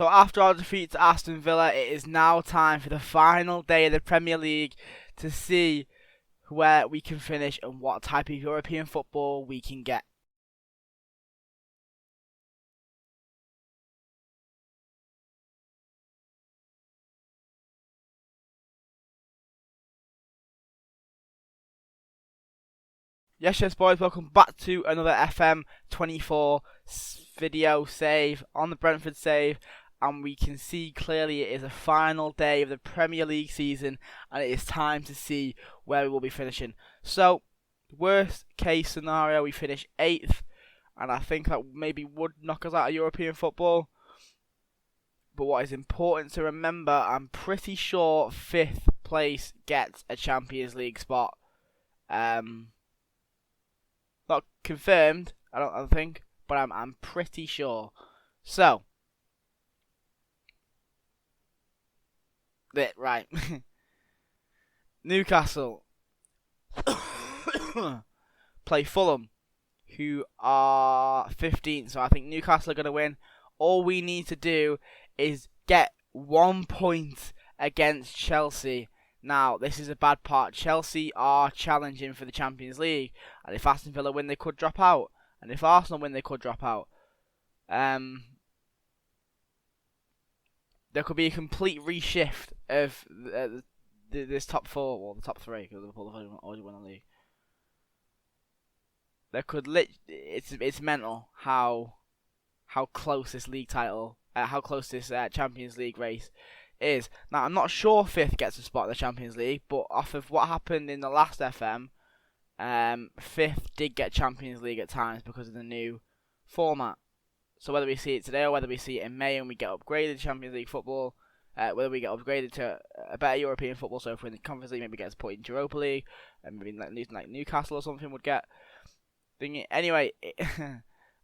So after our defeat to Aston Villa, it is now time for the final day of the Premier League to see where we can finish and what type of European football we can get. Yes, boys, welcome back to another FM24 video save on the Brentford save. And we can see clearly it is the final day of the Premier League season, and it is time to see where we will be finishing. So, worst case scenario, we finish 8th, and I think that maybe would knock us out of European football. But what is important to remember, I'm pretty sure 5th place gets a Champions League spot. Not confirmed, I don't think, but I'm pretty sure. So, right. Newcastle play Fulham, who are 15th. So I think Newcastle are going to win. All we need to do is get 1 point against Chelsea. Now, this is a bad part. Chelsea are challenging for the Champions League, and if Aston Villa win, they could drop out, and if Arsenal win, they could drop out. There could be a complete reshift of this top 4, or the top 3, because Liverpool have already won the league. There could it's mental how close this league title, how close this Champions League race is. Now, I'm not sure 5th gets a spot in the Champions League, but off of what happened in the last FM, 5th did get Champions League at times because of the new format. So whether we see it today or whether we see it in May and we get upgraded to Champions League football, whether we get upgraded to a better European football, so if we're in the Conference League, maybe get us put into Europa League, and maybe like Newcastle or something would get. Anyway,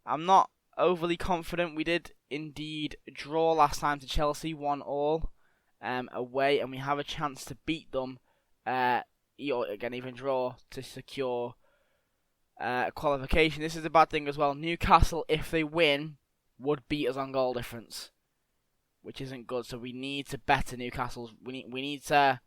I'm not overly confident. We did indeed draw last time to Chelsea, 1-1 away, and we have a chance to beat them, even draw to secure qualification. This is a bad thing as well. Newcastle, if they win, would beat us on goal difference, which isn't good. So we need to better Newcastle's. We need to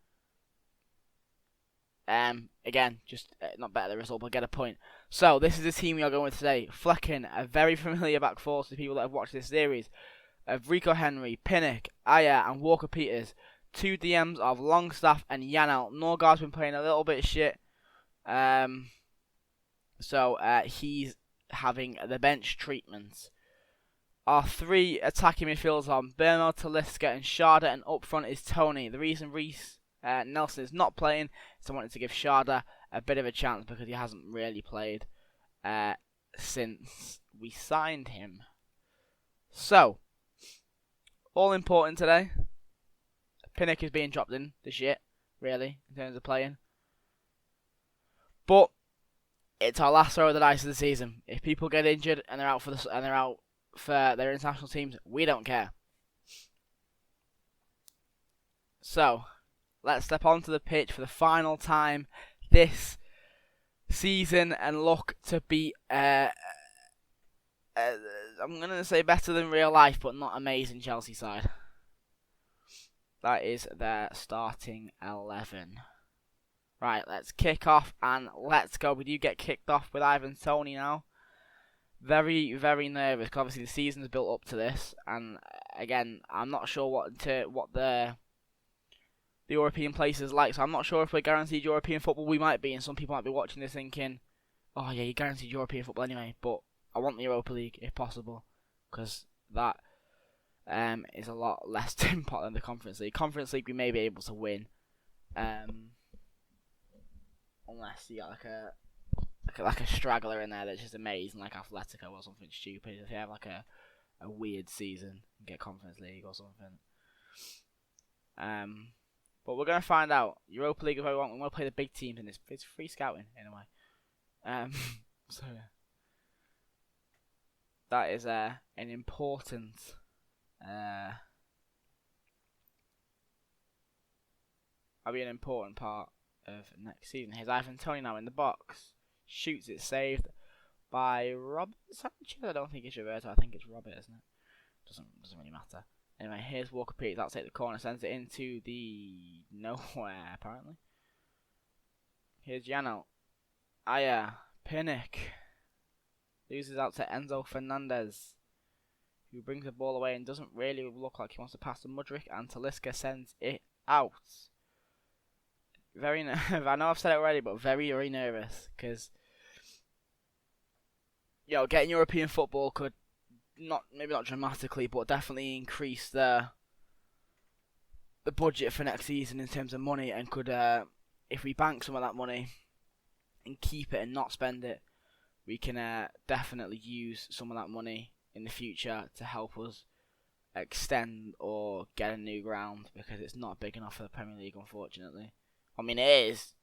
again just not better the result, but get a point. So this is the team we are going with today. Flecken, a very familiar back four to people that have watched this series, of Rico Henry, Pinnock, Aya, and Walker Peters. 2 DMs of Longstaff and Yanel. Norgard's been playing a little bit of shit. So he's having the bench treatment. Our 3 attacking midfielders are Bernard, Talisca, and Sharda, and up front is Tony. The reason Reece Nelson is not playing is I wanted to give Sharda a bit of a chance because he hasn't really played since we signed him. So, all important today. Pinnock is being dropped in the shit, really, in terms of playing. But it's our last throw of the dice of the season. If people get injured and they're out for their international teams, we don't care. So, let's step onto the pitch for the final time this season and look to be I'm gonna say better than real life, but not amazing Chelsea side. That is their starting 11. Right, let's kick off and let's go. We do get kicked off with Ivan Toney now. Very, very nervous because obviously the season's built up to this, and again, I'm not sure what the European place is like. So I'm not sure if we're guaranteed European football. We might be, and some people might be watching this thinking, "Oh yeah, you're guaranteed European football anyway." But I want the Europa League if possible, because that is a lot less important than the Conference League. Conference League we may be able to win. Unless you got like a straggler in there that's just amazing, like Atletico or something stupid. If you have like a weird season and get Conference League or something. But we're gonna find out. Europa League if I want. We want to play the big teams in this. It's free scouting in a way. So yeah. That is an important that'll be an important part of next season. Here's Ivan Toney now in the box. Shoots it, saved by Robert Sanchez. I don't think it's Roberto. I think it's Robert, isn't it? Doesn't really matter. Anyway, here's Walker Peters. That'll take the corner, sends it into the nowhere, apparently. Here's Jano. Aya. Pinnock. Loses out to Enzo Fernandez, who brings the ball away and doesn't really look like he wants to pass to Mudryk, and Talisca sends it out. Very I know I've said it already, but very, very nervous, because getting European football could maybe not dramatically, but definitely increase the budget for next season in terms of money, and could, if we bank some of that money and keep it and not spend it, we can definitely use some of that money in the future to help us extend or get a new ground, because it's not big enough for the Premier League, unfortunately. I mean, it is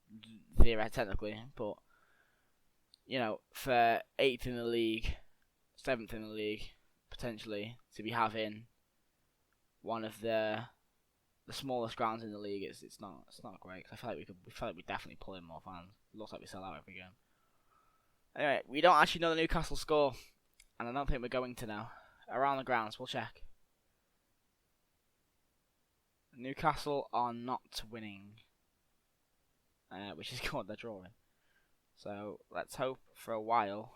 theoretically, but for 8th in the league, 7th in the league, potentially, to be having one of the smallest grounds in the league, it's not great. Cause I feel like we definitely pull in more fans. It looks like we sell out every game. Anyway, we don't actually know the Newcastle score, and I don't think we're going to now. Around the grounds, we'll check. Newcastle are not winning, which is good. They're drawing. So let's hope for a while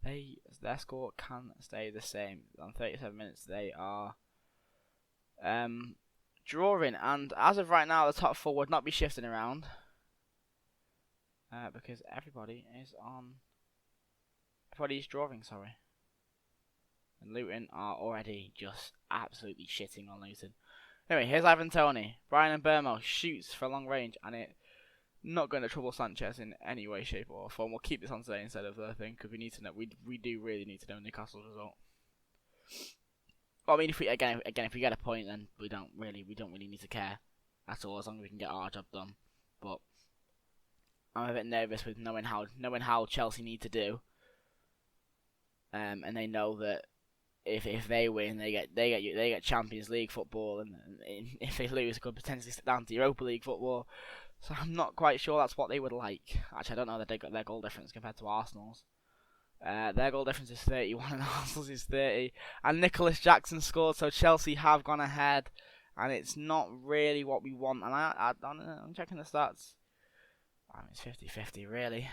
their score can stay the same. On 37 minutes, they are drawing, and as of right now, the top 4 would not be shifting around. Because everybody's drawing, sorry. And Luton are already just absolutely shitting on Luton. Anyway, here's Ivan Toney. Brian Mbermo shoots for long range, and it not going to trouble Sanchez in any way, shape, or form. We'll keep this on today instead of the thing, because we need to know. We do really need to know Newcastle's result. Well, I mean, if we get a point, then we don't really need to care at all, as long as we can get our job done. But I'm a bit nervous with knowing how Chelsea need to do, and they know that if they win, they get Champions League football, and if they lose, they could potentially sit down to Europa League football. So I'm not quite sure that's what they would like. Actually, I don't know that they got their goal difference compared to Arsenal's. Their goal difference is 31 and Arsenal's is 30. And Nicholas Jackson scored, so Chelsea have gone ahead, and it's not really what we want. And I'm checking the stats. I mean, it's 50-50, really.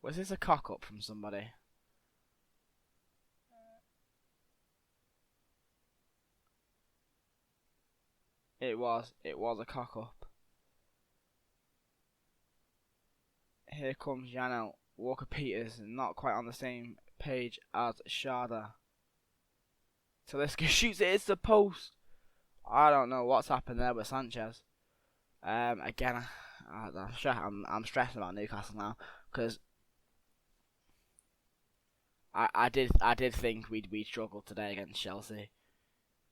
Was this a cock-up from somebody? It was a cock-up. Here comes Janel. Walker Peters, not quite on the same page as Sharda. Talisca shoots it, it's the post. I don't know what's happened there with Sanchez. Again, I'm stressing about Newcastle now, because I did think we'd struggle today against Chelsea,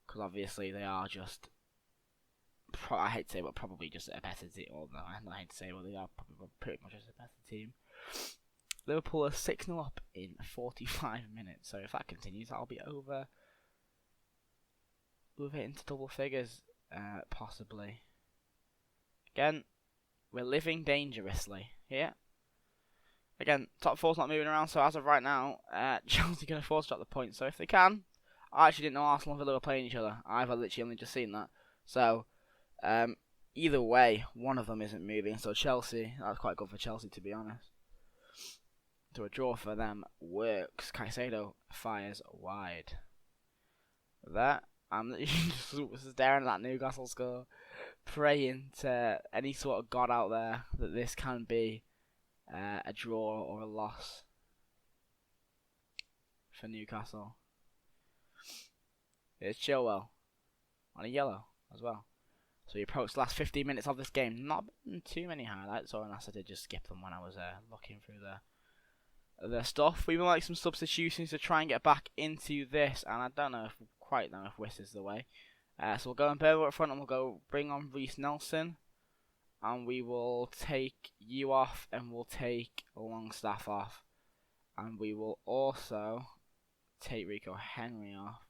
because obviously they are just, I hate to say, but probably just a better team. Or no, I hate to say, but they are probably pretty much just a better team. Liverpool are 6-0 up in 45 minutes, so if that continues, that'll be over. Move it into double figures, possibly. Again, we're living dangerously here. Again, top 4's not moving around, so as of right now, Chelsea can afford to drop the points. So if they can, I actually didn't know Arsenal and Villa were playing each other. I've literally only just seen that. So, either way, one of them isn't moving. So Chelsea, that's quite good for Chelsea, to be honest. So a draw for them works. Caicedo fires wide. That, I'm just staring at that Newcastle score, praying to any sort of god out there that this can be a draw or a loss for Newcastle. It's Chilwell on a yellow as well. So we approach the last 15 minutes of this game. Not been too many highlights, or unless I did just skip them when I was looking through the stuff. We will make some substitutions to try and get back into this, and I don't quite know if Wiss is the way. So we'll go in Burrow up front, and we'll go bring on Reece Nelson, and we will take you off, and we'll take Longstaff off, and we will also take Rico Henry off.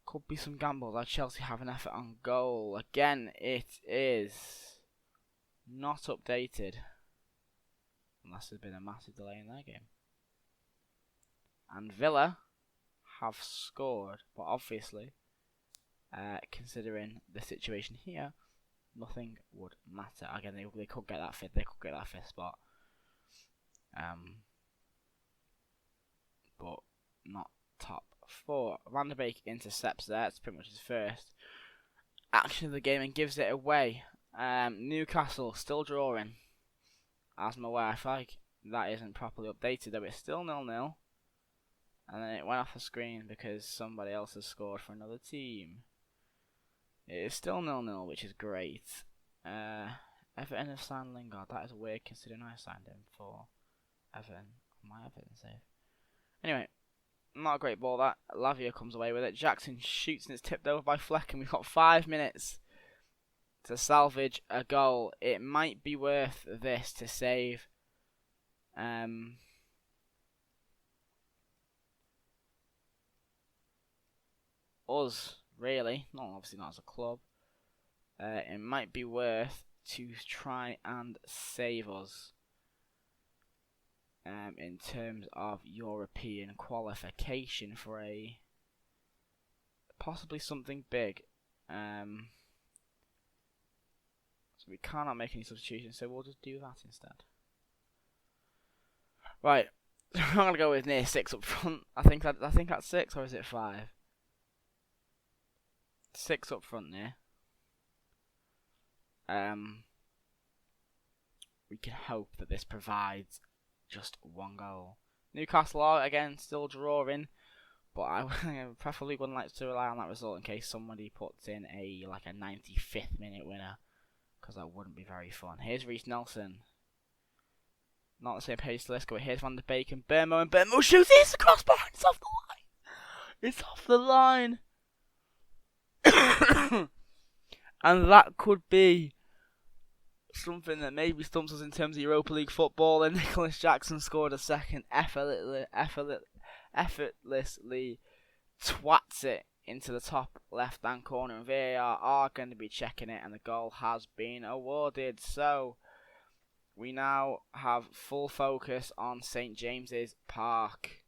Could be some gambles. Like Chelsea have an effort on goal. Again, it is not updated. Unless there's been a massive delay in their game. And Villa have scored, but obviously, considering the situation here, nothing would matter. Again, they could get that fifth. They could get that fifth spot. But not top four. Van der Beek intercepts there. It's pretty much his first action of the game and gives it away. Newcastle still drawing. As I'm aware, I feel like that isn't properly updated, though it's still 0-0. And then it went off the screen because somebody else has scored for another team. It is still 0-0, which is great. Everton have signed Lingard. That is weird considering I signed him for Everton. My Everton save. Anyway, not a great ball that. Lavia comes away with it. Jackson shoots and it's tipped over by Fleck, and we've got 5 minutes to salvage a goal. It might be worth this to save us, really. Not obviously not as a club. It might be worth to try and save us in terms of European qualification for a possibly something big. So we cannot make any substitutions, so we'll just do that instead. Right, I'm gonna go with near 6 up front. I think that's 6, or is it 5? 6 up front there. We can hope that this provides just 1 goal. Newcastle are again still drawing, but I preferably wouldn't like to rely on that result in case somebody puts in a 95th minute winner, because that wouldn't be very fun. Here's Reece Nelson. Not the same page to Lisco, but here's Van der Beek and Burmo shoots. It's the crossbar. It's off the line. It's off the line. And that could be something that maybe stumps us in terms of Europa League football. And Nicholas Jackson scored a second, effortlessly twats it into the top left hand corner, and VAR are going to be checking it, and the goal has been awarded. So we now have full focus on St James's Park.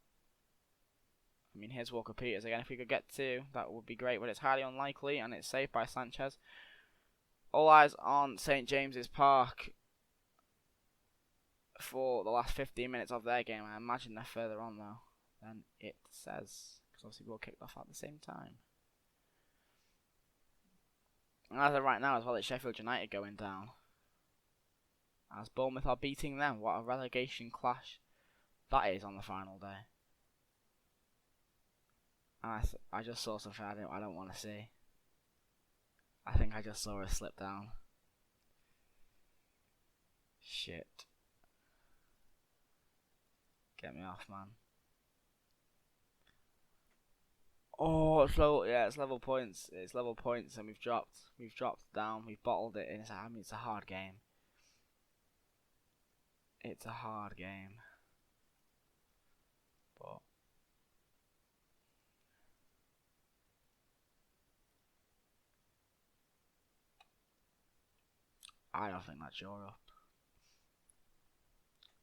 I mean, here's Walker Peters again. If we could get 2, that would be great, but it's highly unlikely, and it's saved by Sanchez. All eyes on St James's Park for the last 15 minutes of their game. I imagine they're further on, though, than it says, because obviously we'll kick off at the same time. And as of right now as well, it's Sheffield United going down, as Bournemouth are beating them. What a relegation clash that is on the final day. And I just saw something I don't want to see. I think I just saw a slip down. Shit. Get me off, man. Oh, it's low. Yeah, it's level points. It's level points, and we've dropped down. We've bottled it. And it's a hard game. It's a hard game. But I don't think that's Europe.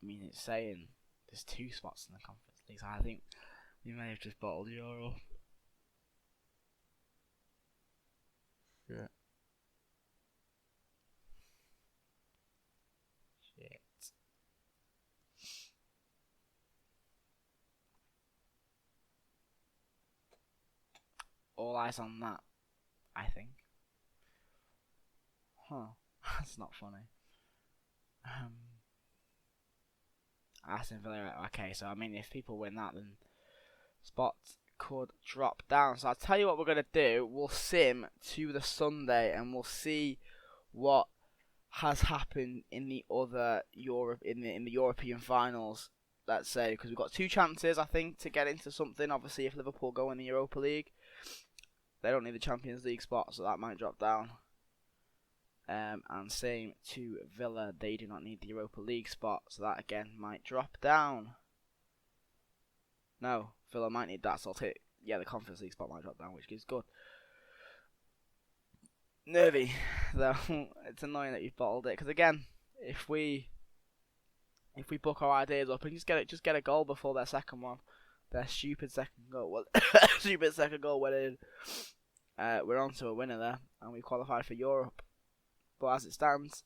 I mean, it's saying there's 2 spots in the Conference League, so I think we may have just bottled Europe. Yeah. Shit. All eyes on that, I think. Huh. That's not funny. Aston Villa. Okay, so I mean, if people win that, then spots could drop down. So I'll tell you what we're gonna do. We'll sim to the Sunday, and we'll see what has happened in the other in the European finals. Let's say, because we've got 2 chances, I think, to get into something. Obviously, if Liverpool go in the Europa League, they don't need the Champions League spot, so that might drop down. And same to Villa, they do not need the Europa League spot, so that again might drop down. No, Villa might need that, so I'll take, the Conference League spot might drop down, which is good. Nervy, though. It's annoying that you've bottled it, because again, if we book our ideas up and just get a goal before their second one, their stupid second goal. Well, stupid second goal went in. We're on to a winner there, and we qualified for Europe. But as it stands,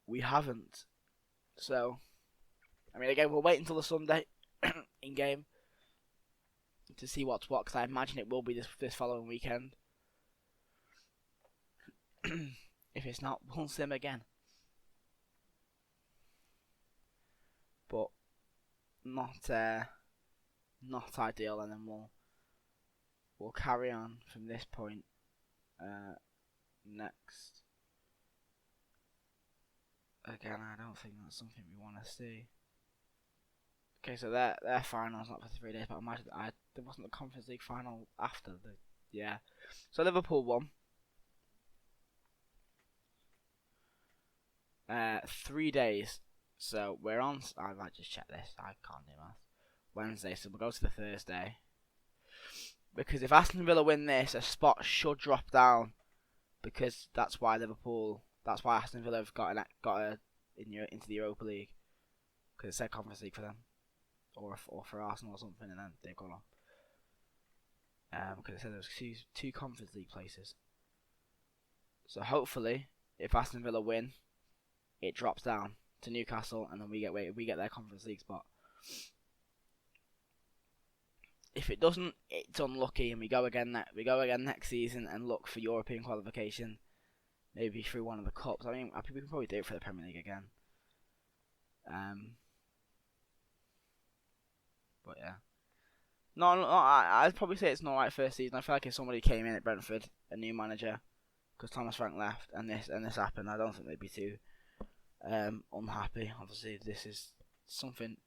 we haven't. So, I mean, again, we'll wait until the Sunday in game to see what's what, because I imagine it will be this following weekend. If it's not, we'll sim again. But not ideal, and then we'll carry on from this point next. Again, I don't think that's something we want to see. Okay, so their final's not for 3 days, but I imagine there wasn't a Conference League final after yeah. So Liverpool won. 3 days. So we're on. I might just check this. I can't do math. Wednesday, so we'll go to the Thursday. Because if Aston Villa win this, a spot should drop down. Because that's why Aston Villa have got into the Europa League. Because it said Conference League for them, or for Arsenal or something, and then they've gone on. Because it said there was two Conference League places. So hopefully, if Aston Villa win, it drops down to Newcastle, and then we get their Conference League spot. If it doesn't, it's unlucky, and we go again next season and look for European qualification, maybe through one of the cups. I mean, we can probably do it for the Premier League again. But yeah, no, I'd probably say it's not right first season. I feel like if somebody came in at Brentford, a new manager, because Thomas Frank left, and this happened, I don't think they'd be too unhappy. Obviously, this is something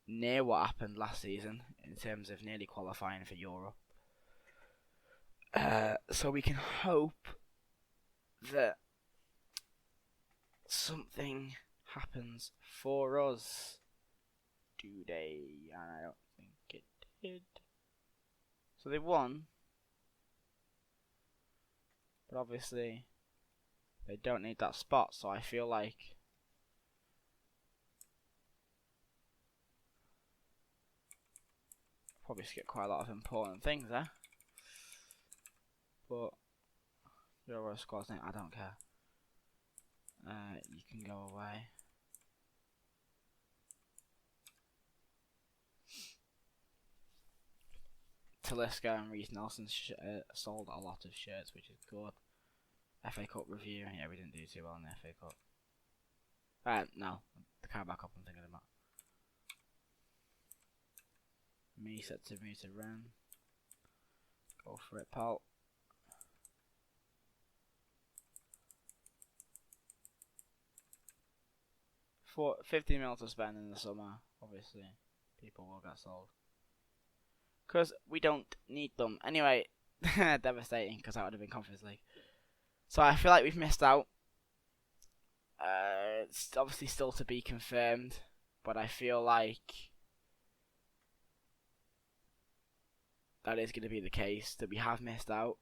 near what happened last season in terms of nearly qualifying for Europe. So we can hope that something happens for us today, and I don't think it did. So they won, but obviously they don't need that spot, so I feel like probably skip quite a lot of important things there. But your squad's name, I don't care. You can go away. Talisca and Reece Nelson sold a lot of shirts, which is good. FA Cup review, yeah, we didn't do too well in the FA Cup. No, the Carabao Cup I'm thinking about. Me set to me to Ren. Go for it, pal. For 50 mil to spend in the summer, obviously, people will get sold. Because we don't need them. Anyway, devastating, because that would have been Conference League. So I feel like we've missed out. It's obviously still to be confirmed, but I feel like that is going to be the case, that we have missed out.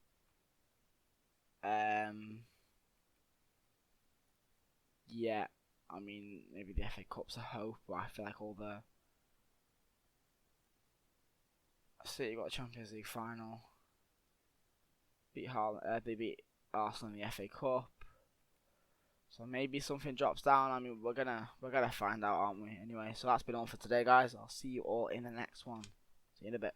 Yeah, I mean, maybe the FA Cup's a hope, but I feel like all the City got a Champions League final. They beat Arsenal in the FA Cup. So maybe something drops down. I mean, we're gonna find out, aren't we? Anyway, so that's been all for today, guys. I'll see you all in the next one. See you in a bit.